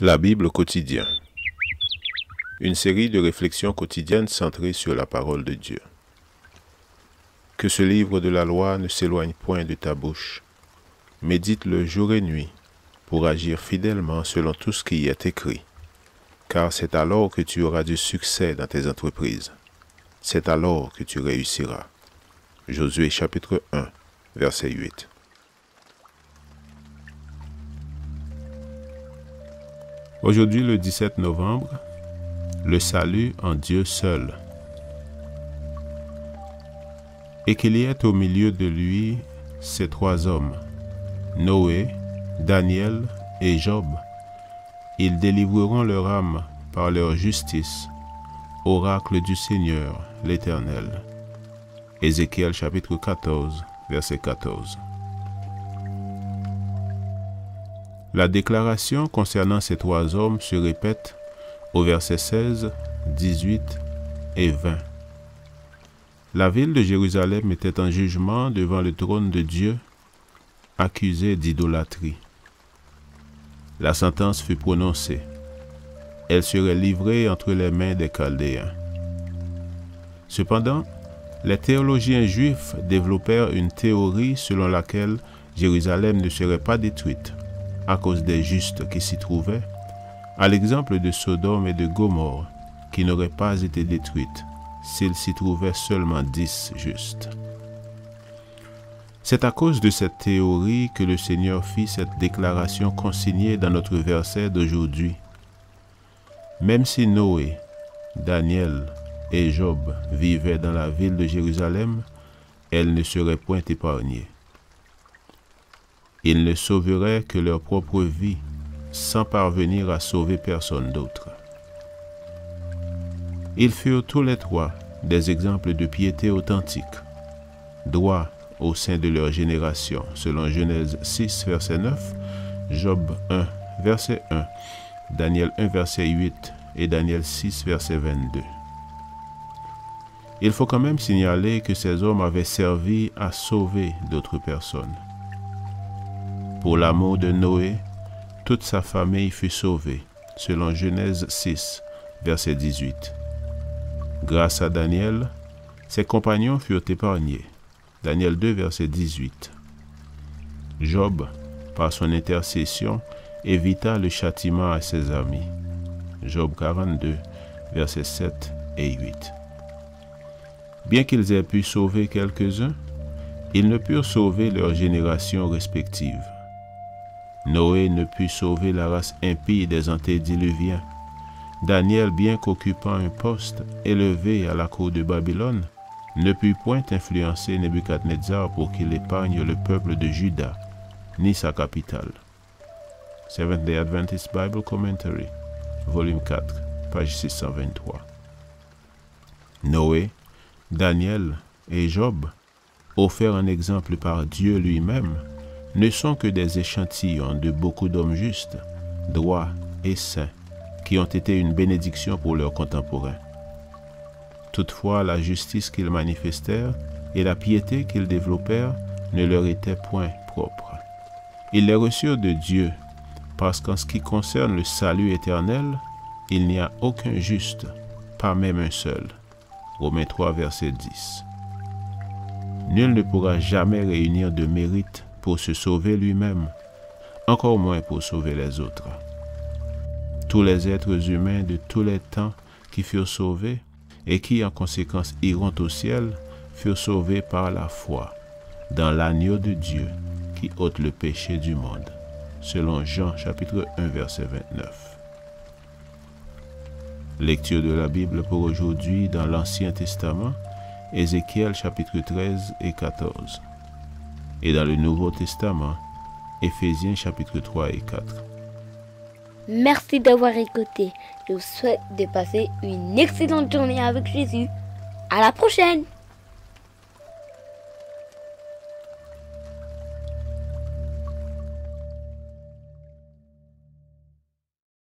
La Bible quotidien. Une série de réflexions quotidiennes centrées sur la parole de Dieu. Que ce livre de la loi ne s'éloigne point de ta bouche. Médite-le jour et nuit, pour agir fidèlement selon tout ce qui y est écrit. Car c'est alors que tu auras du succès dans tes entreprises. C'est alors que tu réussiras. Josué chapitre 1, verset 8. Aujourd'hui, le 17 novembre, le salut en Dieu seul. Et qu'il y ait au milieu de lui ces trois hommes, Noé, Daniel et Job. Ils délivreront leur âme par leur justice, oracle du Seigneur, l'Éternel. Ézéchiel chapitre 14, verset 14. La déclaration concernant ces trois hommes se répète au verset 16, 18 et 20. La ville de Jérusalem était en jugement devant le trône de Dieu, accusée d'idolâtrie. La sentence fut prononcée. Elle serait livrée entre les mains des Chaldéens. Cependant, les théologiens juifs développèrent une théorie selon laquelle Jérusalem ne serait pas détruite à cause des justes qui s'y trouvaient, à l'exemple de Sodome et de Gomorrhe, qui n'auraient pas été détruites s'il s'y trouvait seulement 10 justes. C'est à cause de cette théorie que le Seigneur fit cette déclaration consignée dans notre verset d'aujourd'hui. Même si Noé, Daniel et Job vivaient dans la ville de Jérusalem, elle ne serait point épargnée. Ils ne sauveraient que leur propre vie, sans parvenir à sauver personne d'autre. Ils furent tous les trois des exemples de piété authentique, droits au sein de leur génération, selon Genèse 6, verset 9, Job 1, verset 1, Daniel 1, verset 8 et Daniel 6, verset 22. Il faut quand même signaler que ces hommes avaient servi à sauver d'autres personnes. Pour l'amour de Noé, toute sa famille fut sauvée, selon Genèse 6, verset 18. Grâce à Daniel, ses compagnons furent épargnés. Daniel 2, verset 18. Job, par son intercession, évita le châtiment à ses amis. Job 42, versets 7 et 8. Bien qu'ils aient pu sauver quelques-uns, ils ne purent sauver leurs générations respectives. Noé ne put sauver la race impie des antédiluviens. Daniel, bien qu'occupant un poste élevé à la cour de Babylone, ne put point influencer Nebuchadnezzar pour qu'il épargne le peuple de Juda, ni sa capitale. Seventh-day Adventist Bible Commentary, volume 4, page 623. Noé, Daniel et Job, offerts en exemple par Dieu lui-même, ne sont que des échantillons de beaucoup d'hommes justes, droits et saints, qui ont été une bénédiction pour leurs contemporains. Toutefois, la justice qu'ils manifestèrent et la piété qu'ils développèrent ne leur étaient point propres. Ils les reçurent de Dieu, parce qu'en ce qui concerne le salut éternel, il n'y a aucun juste, pas même un seul. Romains 3, verset 10. Nul ne pourra jamais réunir de mérite pour se sauver lui-même, encore moins pour sauver les autres. Tous les êtres humains de tous les temps qui furent sauvés et qui en conséquence iront au ciel furent sauvés par la foi dans l'agneau de Dieu qui ôte le péché du monde, selon Jean chapitre 1 verset 29. Lecture de la Bible pour aujourd'hui dans l'Ancien Testament, Ézéchiel chapitre 13 et 14. Et dans le Nouveau Testament, Éphésiens chapitre 3 et 4. Merci d'avoir écouté. Je vous souhaite de passer une excellente journée avec Jésus. À la prochaine!